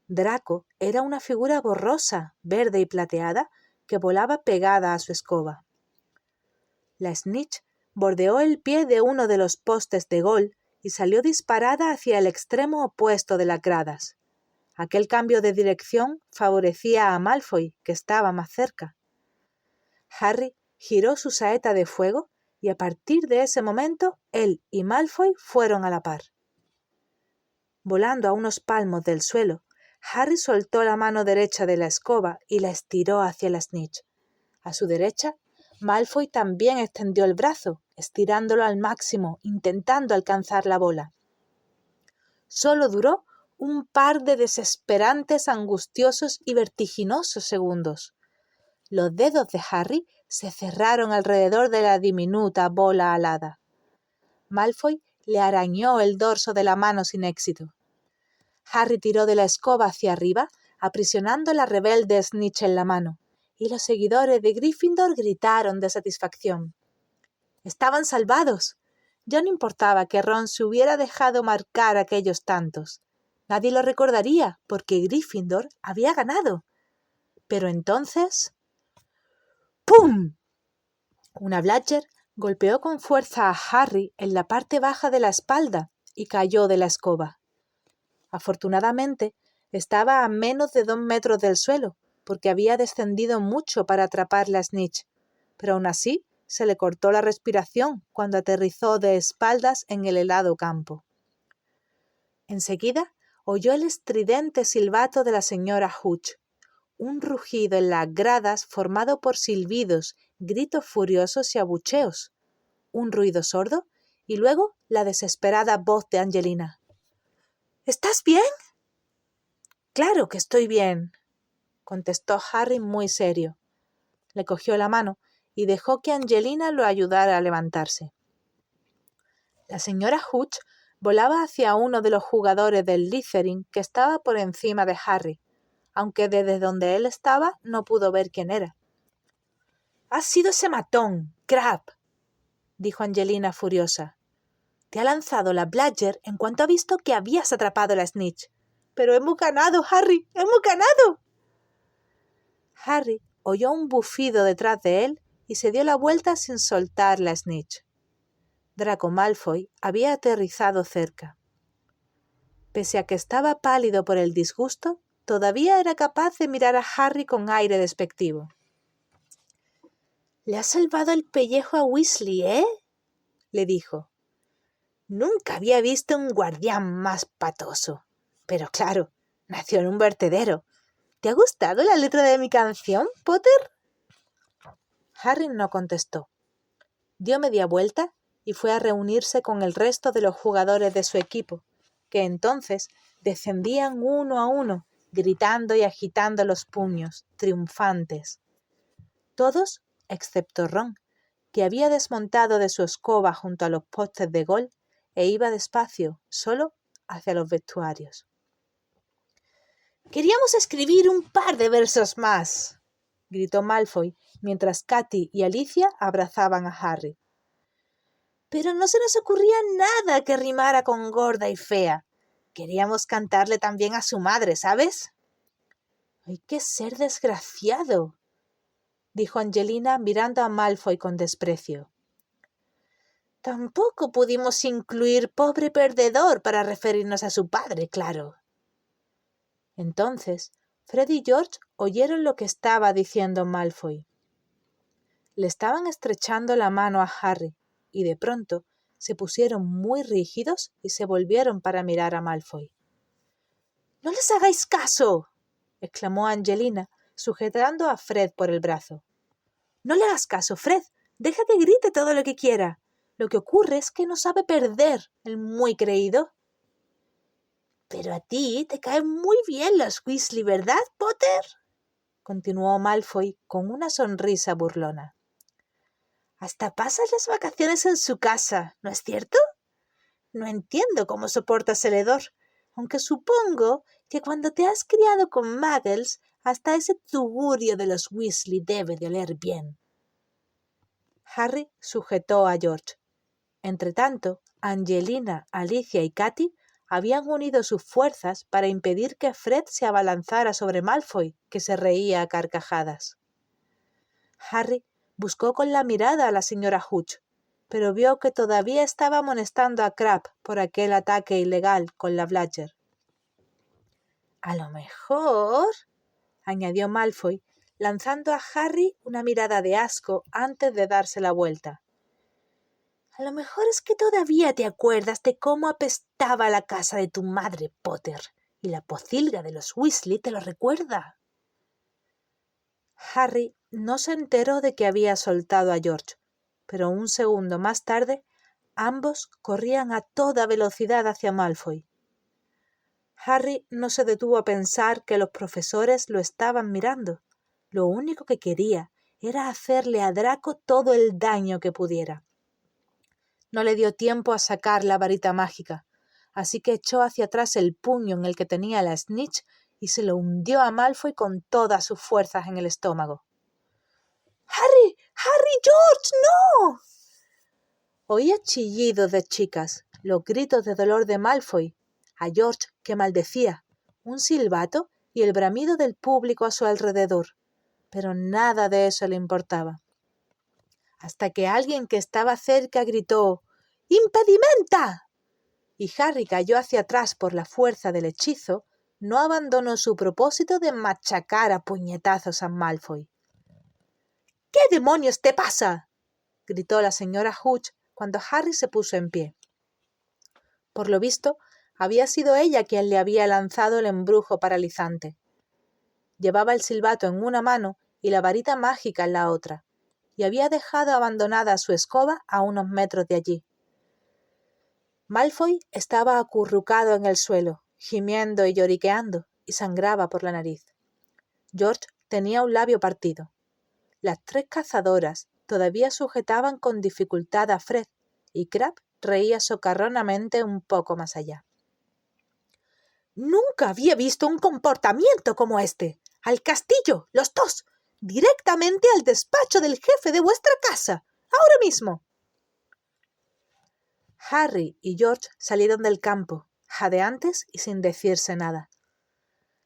Draco era una figura borrosa, verde y plateada, que volaba pegada a su escoba. La Snitch bordeó el pie de uno de los postes de gol y salió disparada hacia el extremo opuesto de las gradas. Aquel cambio de dirección favorecía a Malfoy, que estaba más cerca. Harry giró su saeta de fuego y a partir de ese momento él y Malfoy fueron a la par. Volando a unos palmos del suelo, Harry soltó la mano derecha de la escoba y la estiró hacia la Snitch. A su derecha, Malfoy también extendió el brazo, estirándolo al máximo, intentando alcanzar la bola. Solo duró un par de desesperantes, angustiosos y vertiginosos segundos. Los dedos de Harry se cerraron alrededor de la diminuta bola alada. Malfoy le arañó el dorso de la mano sin éxito. Harry tiró de la escoba hacia arriba, aprisionando la rebelde Snitch en la mano, y los seguidores de Gryffindor gritaron de satisfacción. ¡Estaban salvados! Ya no importaba que Ron se hubiera dejado marcar aquellos tantos. Nadie lo recordaría, porque Gryffindor había ganado. Pero entonces... ¡pum! Una Bludger golpeó con fuerza a Harry en la parte baja de la espalda y cayó de la escoba. Afortunadamente, estaba a menos de 2 metros del suelo, porque había descendido mucho para atrapar la Snitch, pero aún así se le cortó la respiración cuando aterrizó de espaldas en el helado campo. Enseguida oyó el estridente silbato de la señora Hooch, un rugido en las gradas formado por silbidos, gritos furiosos y abucheos, un ruido sordo y luego la desesperada voz de Angelina. ¿Estás bien? Claro que estoy bien, contestó Harry muy serio. Le cogió la mano y dejó que Angelina lo ayudara a levantarse. La señora Hooch volaba hacia uno de los jugadores del Slytherin que estaba por encima de Harry, aunque desde donde él estaba no pudo ver quién era. «¡Ha sido ese matón, Crabbe!», dijo Angelina furiosa. «Te ha lanzado la Bludger en cuanto ha visto que habías atrapado la Snitch. ¡Pero hemos ganado, Harry! ¡Hemos ganado!». Harry oyó un bufido detrás de él y se dio la vuelta sin soltar la Snitch. Draco Malfoy había aterrizado cerca. Pese a que estaba pálido por el disgusto, todavía era capaz de mirar a Harry con aire despectivo. «Le has salvado el pellejo a Weasley, ¿eh?», le dijo. «Nunca había visto un guardián más patoso. Pero claro, nació en un vertedero. ¿Te ha gustado la letra de mi canción, Potter?». Harry no contestó. Dio media vuelta y fue a reunirse con el resto de los jugadores de su equipo, que entonces descendían uno a uno, gritando y agitando los puños, triunfantes. Todos, excepto Ron, que había desmontado de su escoba junto a los postes de gol e iba despacio, solo, hacia los vestuarios. «Queríamos escribir un par de versos más», gritó Malfoy, mientras Katy y Alicia abrazaban a Harry. «Pero no se nos ocurría nada que rimara con gorda y fea. Queríamos cantarle también a su madre, ¿sabes?». «Hay que ser desgraciado», dijo Angelina mirando a Malfoy con desprecio. «Tampoco pudimos incluir pobre perdedor para referirnos a su padre, claro». Entonces, Fred y George oyeron lo que estaba diciendo Malfoy. Le estaban estrechando la mano a Harry y de pronto se pusieron muy rígidos y se volvieron para mirar a Malfoy. «¡No les hagáis caso!», exclamó Angelina, sujetando a Fred por el brazo. «No le hagas caso, Fred. Deja que grite todo lo que quiera. Lo que ocurre es que no sabe perder, el muy creído». «Pero a ti te caen muy bien los Weasley, ¿verdad, Potter?», continuó Malfoy con una sonrisa burlona. «Hasta pasas las vacaciones en su casa, ¿no es cierto? No entiendo cómo soportas el hedor, aunque supongo que cuando te has criado con Muggles, hasta ese tugurio de los Weasley debe de oler bien». Harry sujetó a George. Entretanto, Angelina, Alicia y Katy habían unido sus fuerzas para impedir que Fred se abalanzara sobre Malfoy, que se reía a carcajadas. Harry buscó con la mirada a la señora Hooch, pero vio que todavía estaba amonestando a Crabbe por aquel ataque ilegal con la Bludger. «A lo mejor», añadió Malfoy, lanzando a Harry una mirada de asco antes de darse la vuelta. «A lo mejor es que todavía te acuerdas de cómo apestaba la casa de tu madre, Potter, y la pocilga de los Weasley te lo recuerda». Harry no se enteró de que había soltado a George, pero un segundo más tarde ambos corrían a toda velocidad hacia Malfoy. Harry no se detuvo a pensar que los profesores lo estaban mirando. Lo único que quería era hacerle a Draco todo el daño que pudiera. No le dio tiempo a sacar la varita mágica, así que echó hacia atrás el puño en el que tenía la snitch y se lo hundió a Malfoy con todas sus fuerzas en el estómago. ¡Harry! ¡Harry! ¡George! ¡No! Oía chillidos de chicas, los gritos de dolor de Malfoy, a George que maldecía, un silbato y el bramido del público a su alrededor, pero nada de eso le importaba. Hasta que alguien que estaba cerca gritó «¡Impedimenta!» y Harry cayó hacia atrás por la fuerza del hechizo, no abandonó su propósito de machacar a puñetazos a Malfoy. «¿Qué demonios te pasa?», gritó la señora Hooch cuando Harry se puso en pie. Por lo visto, había sido ella quien le había lanzado el embrujo paralizante. Llevaba el silbato en una mano y la varita mágica en la otra, y había dejado abandonada su escoba a unos metros de allí. Malfoy estaba acurrucado en el suelo, gimiendo y lloriqueando, y sangraba por la nariz. George tenía un labio partido. Las tres cazadoras todavía sujetaban con dificultad a Fred, y Crabbe reía socarronamente un poco más allá. «Nunca había visto un comportamiento como este. Al castillo, los dos, directamente al despacho del jefe de vuestra casa, ahora mismo». Harry y George salieron del campo, jadeantes y sin decirse nada.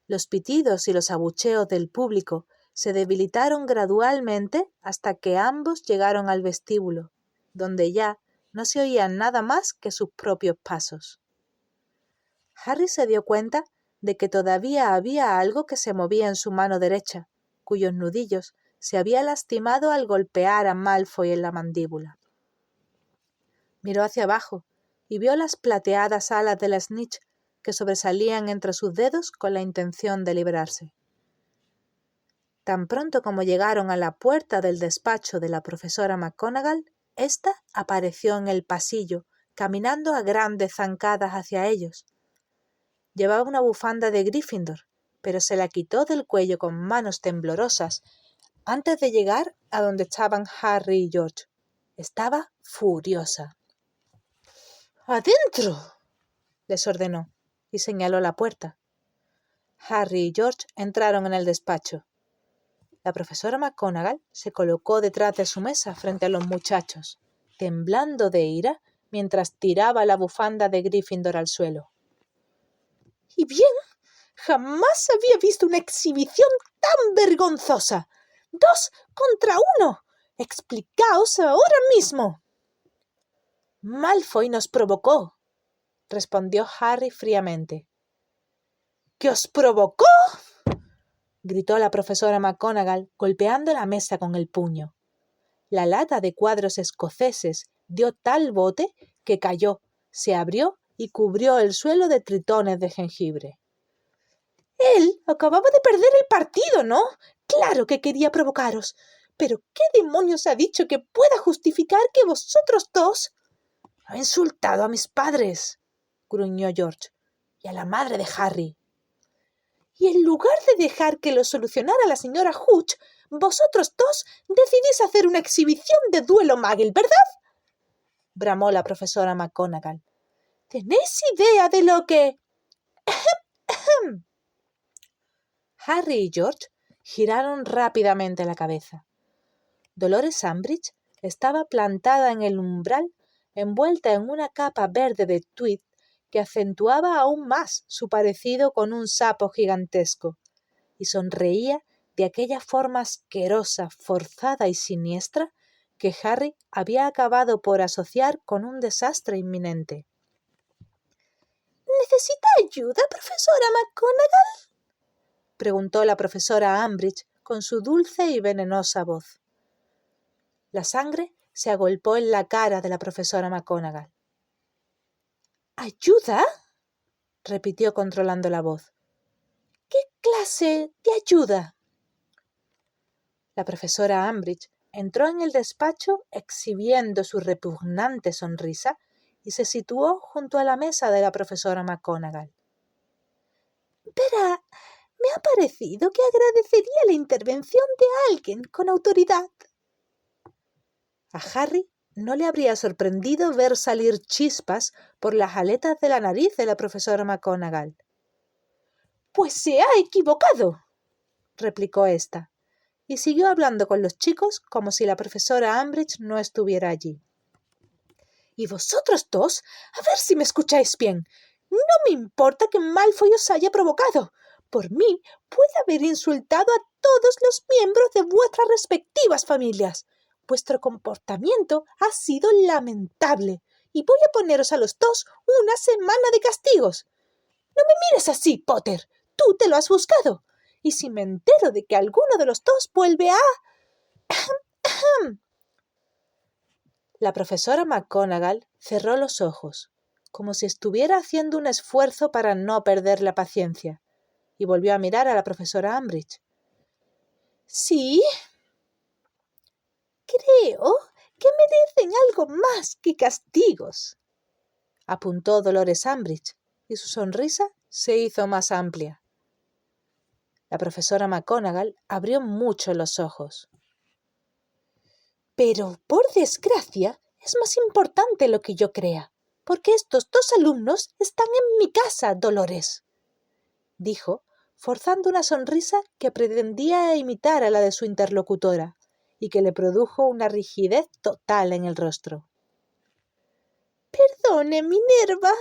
Los pitidos y los abucheos del público se debilitaron gradualmente hasta que ambos llegaron al vestíbulo, donde ya no se oían nada más que sus propios pasos. Harry se dio cuenta de que todavía había algo que se movía en su mano derecha, cuyos nudillos se había lastimado al golpear a Malfoy en la mandíbula. Miró hacia abajo y vio las plateadas alas de la snitch que sobresalían entre sus dedos con la intención de librarse. Tan pronto como llegaron a la puerta del despacho de la profesora McGonagall, ésta apareció en el pasillo, caminando a grandes zancadas hacia ellos. Llevaba una bufanda de Gryffindor, pero se la quitó del cuello con manos temblorosas antes de llegar a donde estaban Harry y George. Estaba furiosa. «¡Adentro!», les ordenó, y señaló la puerta. Harry y George entraron en el despacho. La profesora McGonagall se colocó detrás de su mesa frente a los muchachos, temblando de ira mientras tiraba la bufanda de Gryffindor al suelo. «¿Y bien? Jamás había visto una exhibición tan vergonzosa. 2 contra 1. Explicaos ahora mismo». «Malfoy nos provocó», respondió Harry fríamente. «¿Qué os provocó?», gritó la profesora McGonagall, golpeando la mesa con el puño. La lata de cuadros escoceses dio tal bote que cayó, se abrió y cubrió el suelo de tritones de jengibre. «Él acababa de perder el partido, ¿no? Claro que quería provocaros. Pero ¿qué demonios ha dicho que pueda justificar que vosotros dos...» «Ha insultado a mis padres», gruñó George, «y a la madre de Harry». «Y en lugar de dejar que lo solucionara la señora Hooch, vosotros dos decidís hacer una exhibición de duelo Muggle, ¿verdad?», bramó la profesora McGonagall. «¿Tenéis idea de lo que...?» Harry y George giraron rápidamente la cabeza. Dolores Umbridge Estaba plantada en el umbral, envuelta en una capa verde de tweed que acentuaba aún más su parecido con un sapo gigantesco, y sonreía de aquella forma asquerosa, forzada y siniestra que Harry había acabado por asociar con un desastre inminente. ¿Necesita ayuda, profesora McGonagall?, preguntó la profesora Umbridge con su dulce y venenosa voz. La sangre se agolpó en la cara de la profesora McGonagall. ¿Ayuda?, repitió controlando la voz. ¿Qué clase de ayuda? La profesora Umbridge entró en el despacho exhibiendo su repugnante sonrisa y se situó junto a la mesa de la profesora McGonagall. Verá, me ha parecido que agradecería la intervención de alguien con autoridad. A Harry no le habría sorprendido ver salir chispas por las aletas de la nariz de la profesora McGonagall. Pues se ha equivocado, replicó ésta, y siguió hablando con los chicos como si la profesora Umbridge no estuviera allí. Y vosotros dos, a ver si me escucháis bien. No me importa que Malfoy os haya provocado. Por mí, puede haber insultado a todos los miembros de vuestras respectivas familias. Vuestro comportamiento ha sido lamentable y voy a poneros a los dos una semana de castigos. No me mires así, Potter. Tú te lo has buscado. Y si me entero de que alguno de los dos vuelve a... La profesora McGonagall cerró los ojos, como si estuviera haciendo un esfuerzo para no perder la paciencia, y volvió a mirar a la profesora Umbridge. ¿Sí? Creo que merecen algo más que castigos, apuntó Dolores Umbridge, y su sonrisa se hizo más amplia. La profesora McGonagall abrió mucho los ojos. Pero, por desgracia, es más importante lo que yo crea, porque estos dos alumnos están en mi casa, Dolores, dijo, forzando una sonrisa que pretendía imitar a la de su interlocutora y que le produjo una rigidez total en el rostro. Perdone, Minerva,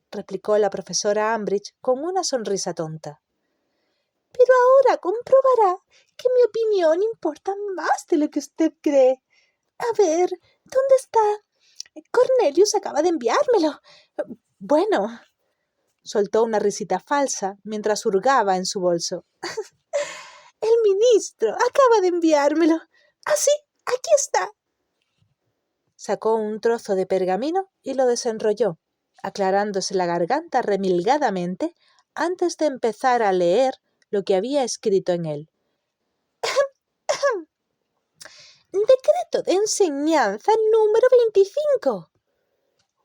replicó la profesora Umbridge con una sonrisa tonta. Pero ahora comprobará que mi opinión importa más de lo que usted cree. A ver, ¿dónde está? Cornelius acaba de enviármelo. Bueno, soltó una risita falsa mientras hurgaba en su bolso. El ministro acaba de enviármelo. Ah, sí, aquí está. Sacó un trozo de pergamino y lo desenrolló, aclarándose la garganta remilgadamente antes de empezar a leer lo que había escrito en él. Decreto de enseñanza número 25.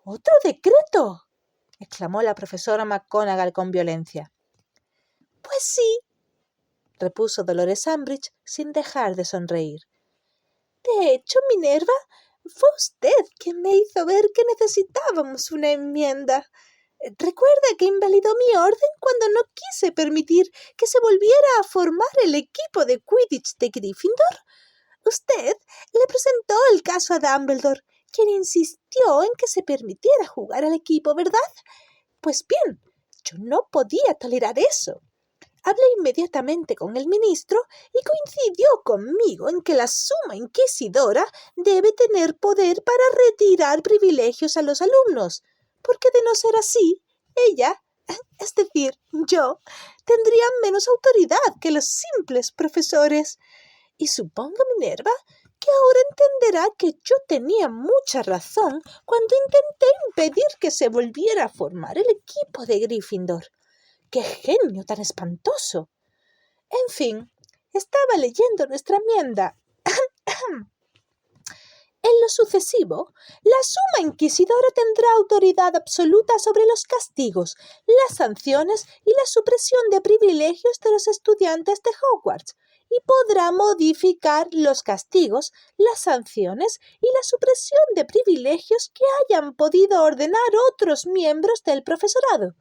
¡Otro decreto!, exclamó la profesora McGonagall con violencia. Pues sí, repuso Dolores Umbridge sin dejar de sonreír. De hecho, Minerva, fue usted quien me hizo ver que necesitábamos una enmienda. ¿Recuerda que invalidó mi orden cuando no quise permitir que se volviera a formar el equipo de Quidditch de Gryffindor? Usted le presentó el caso a Dumbledore, quien insistió en que se permitiera jugar al equipo, ¿verdad? Pues bien, yo no podía tolerar eso. Hablé inmediatamente con el ministro y coincidió conmigo en que la Suma Inquisidora debe tener poder para retirar privilegios a los alumnos, porque de no ser así, ella, es decir, yo, tendría menos autoridad que los simples profesores. Y supongo, Minerva, que ahora entenderá que yo tenía mucha razón cuando intenté impedir que se volviera a formar el equipo de Gryffindor. ¡Qué genio tan espantoso! En fin, estaba leyendo nuestra enmienda. En lo sucesivo, la Suma Inquisidora tendrá autoridad absoluta sobre los castigos, las sanciones y la supresión de privilegios de los estudiantes de Hogwarts, y podrá modificar los castigos, las sanciones y la supresión de privilegios que hayan podido ordenar otros miembros del profesorado.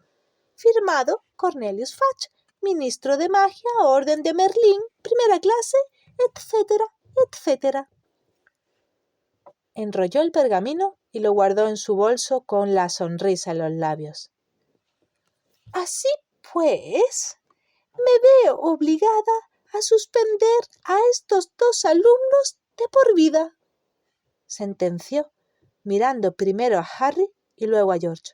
Firmado Cornelius Fudge, ministro de Magia, Orden de Merlín, primera clase, etcétera, etcétera. enrolló el pergamino y lo guardó en su bolso con la sonrisa en los labios. Así pues, me veo obligada a suspender a estos 2 alumnos de por vida, sentenció, mirando primero a Harry y luego a George.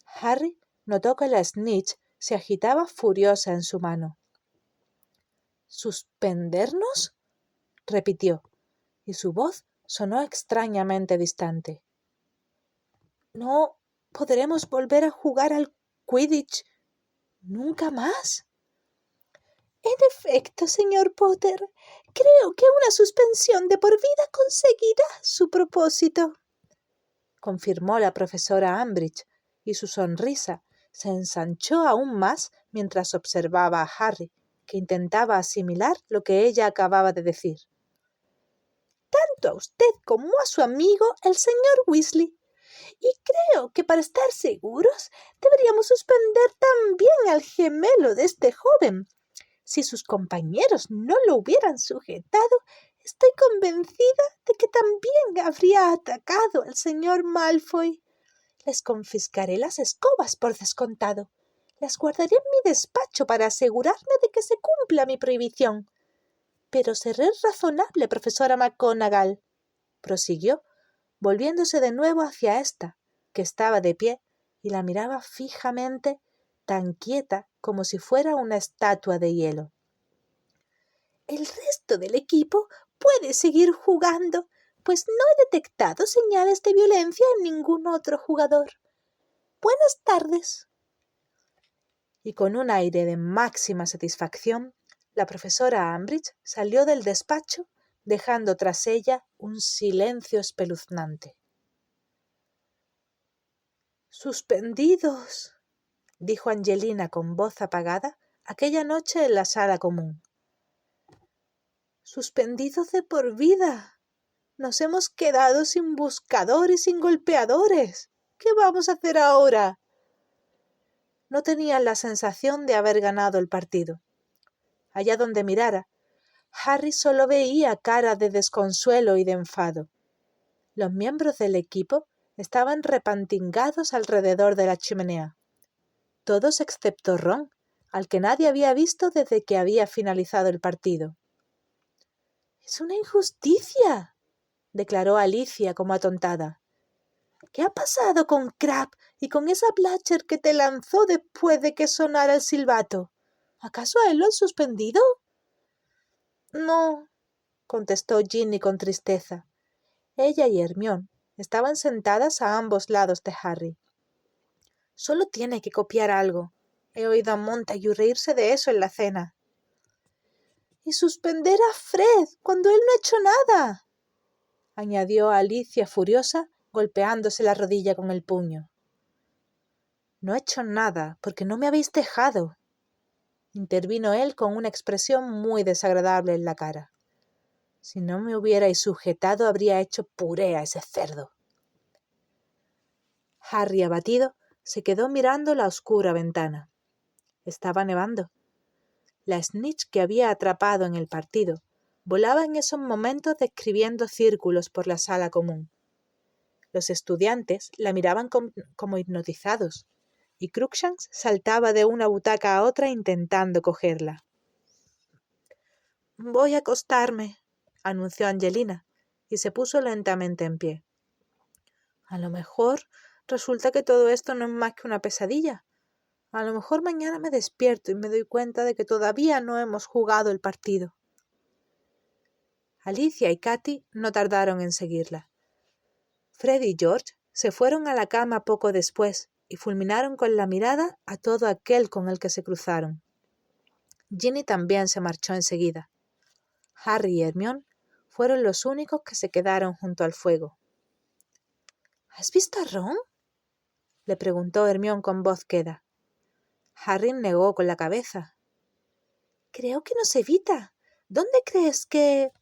Harry notó que la snitch se agitaba furiosa en su mano. ¿Suspendernos?, repitió, y su voz sonó extrañamente distante. ¿No podremos volver a jugar al Quidditch nunca más? En efecto, señor Potter, creo que una suspensión de por vida conseguirá su propósito, confirmó la profesora Umbridge, y su sonrisa se ensanchó aún más mientras observaba a Harry, que intentaba asimilar lo que ella acababa de decir. Tanto a usted como a su amigo, el señor Weasley. Y creo que para estar seguros deberíamos suspender también al gemelo de este joven. Si sus compañeros no lo hubieran sujetado, estoy convencida de que también habría atacado al señor Malfoy. Les confiscaré las escobas por descontado. Las guardaré en mi despacho para asegurarme de que se cumpla mi prohibición. Pero seré razonable, profesora McGonagall, prosiguió, volviéndose de nuevo hacia ésta, que estaba de pie y la miraba fijamente, tan quieta como si fuera una estatua de hielo. El resto del equipo puede seguir jugando, pues no he detectado señales de violencia en ningún otro jugador. Buenas tardes. Y con un aire de máxima satisfacción, la profesora Umbridge salió del despacho, dejando tras ella un silencio espeluznante. «Suspendidos», dijo Angelina con voz apagada aquella noche en la sala común. «Suspendidos de por vida. Nos hemos quedado sin buscador y sin golpeadores. ¿Qué vamos a hacer ahora?» No tenían la sensación de haber ganado el partido. Allá donde mirara, Harry solo veía cara de desconsuelo y de enfado. Los miembros del equipo estaban repantingados alrededor de la chimenea. Todos excepto Ron, al que nadie había visto desde que había finalizado el partido. «Es una injusticia», declaró Alicia como atontada. «¿Qué ha pasado con Crabbe y con esa Blatcher que te lanzó después de que sonara el silbato? ¿Acaso a él lo han suspendido?» «No», contestó Ginny con tristeza. Ella y Hermione estaban sentadas a ambos lados de Harry. «Solo tiene que copiar algo. He oído a Montague reírse de eso en la cena». «Y suspender a Fred cuando él no ha hecho nada», añadió Alicia furiosa, golpeándose la rodilla con el puño. «No he hecho nada porque no me habéis dejado», intervino él con una expresión muy desagradable en la cara. «Si no me hubierais sujetado, habría hecho puré a ese cerdo». Harry, abatido, se quedó mirando la oscura ventana. Estaba nevando. La snitch que había atrapado en el partido volaba en esos momentos describiendo círculos por la sala común. Los estudiantes la miraban como hipnotizados, y Crookshanks saltaba de una butaca a otra intentando cogerla. «Voy a acostarme», anunció Angelina, y se puso lentamente en pie. «A lo mejor resulta que todo esto no es más que una pesadilla. A lo mejor mañana me despierto y me doy cuenta de que todavía no hemos jugado el partido». Alicia y Katy no tardaron en seguirla. Fred y George se fueron a la cama poco después y fulminaron con la mirada a todo aquel con el que se cruzaron. Ginny también se marchó enseguida. Harry y Hermione fueron los únicos que se quedaron junto al fuego. «¿Has visto a Ron?», le preguntó Hermione con voz queda. Harry negó con la cabeza. «Creo que nos evita. ¿Dónde crees que...?»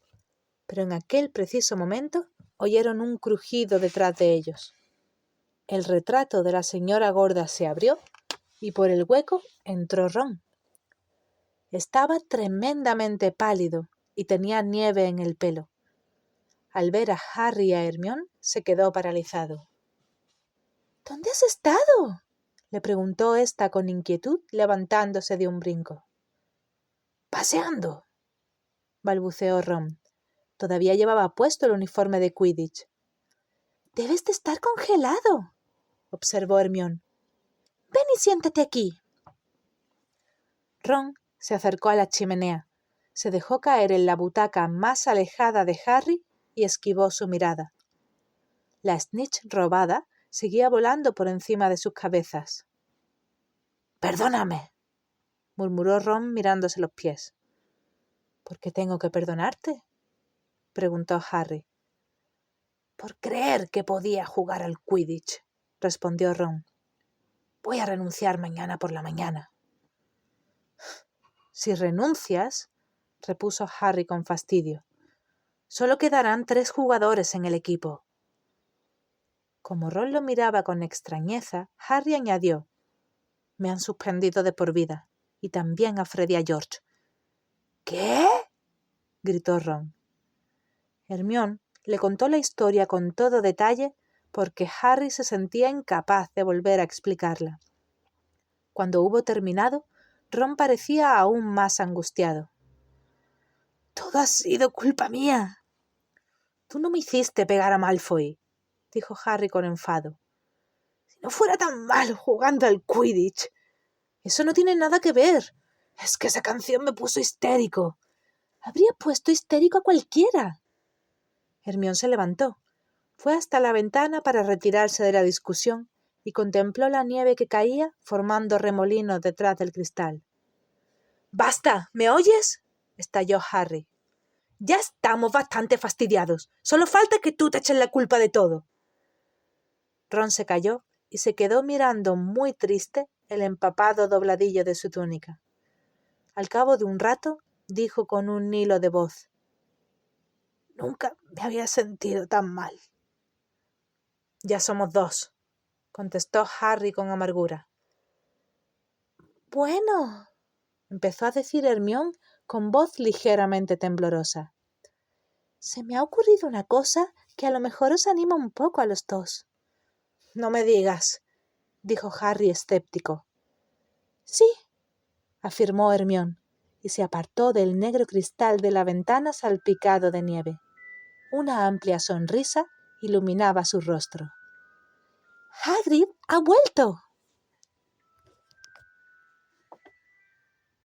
Pero en aquel preciso momento oyeron un crujido detrás de ellos. El retrato de la señora gorda se abrió y por el hueco entró Ron. Estaba tremendamente pálido y tenía nieve en el pelo. Al ver a Harry y a Hermione, se quedó paralizado. ¿Dónde has estado? Le preguntó ésta con inquietud, levantándose de un brinco. —Paseando —balbuceó Ron. Todavía llevaba puesto el uniforme de Quidditch. —Debes de estar congelado —observó Hermione. —Ven y siéntate aquí. Ron se acercó a la chimenea, se dejó caer en la butaca más alejada de Harry y esquivó su mirada. La snitch robada seguía volando por encima de sus cabezas. —Perdóname —murmuró Ron mirándose los pies. —¿Por qué tengo que perdonarte? —preguntó Harry. —Por creer que podía jugar al Quidditch —respondió Ron. —Voy a renunciar mañana por la mañana. —Si renuncias —repuso Harry con fastidio—, solo quedarán 3 jugadores en el equipo. Como Ron lo miraba con extrañeza, Harry añadió: —Me han suspendido de por vida, y también a Fred y a George. —¿Qué? —gritó Ron. Hermione le contó la historia con todo detalle porque Harry se sentía incapaz de volver a explicarla. Cuando hubo terminado, Ron parecía aún más angustiado. —Todo ha sido culpa mía. —Tú no me hiciste pegar a Malfoy —dijo Harry con enfado—. Si no fuera tan malo jugando al Quidditch. Eso no tiene nada que ver. Es que esa canción me puso histérico. Habría puesto histérico a cualquiera. Hermione se levantó, fue hasta la ventana para retirarse de la discusión y contempló la nieve que caía formando remolinos detrás del cristal. —¡Basta! ¿Me oyes? —estalló Harry. —Ya estamos bastante fastidiados. Solo falta que tú te eches la culpa de todo. Ron se calló y se quedó mirando muy triste el empapado dobladillo de su túnica. Al cabo de un rato, dijo con un hilo de voz: —Nunca me había sentido tan mal. —Ya somos 2 —contestó Harry con amargura. —Bueno —empezó a decir Hermione con voz ligeramente temblorosa—. Se me ha ocurrido una cosa que a lo mejor os anima un poco a los 2. —No me digas —dijo Harry escéptico. —Sí —afirmó Hermione, y se apartó del negro cristal de la ventana salpicado de nieve. Una amplia sonrisa iluminaba su rostro. —¡Hagrid ha vuelto!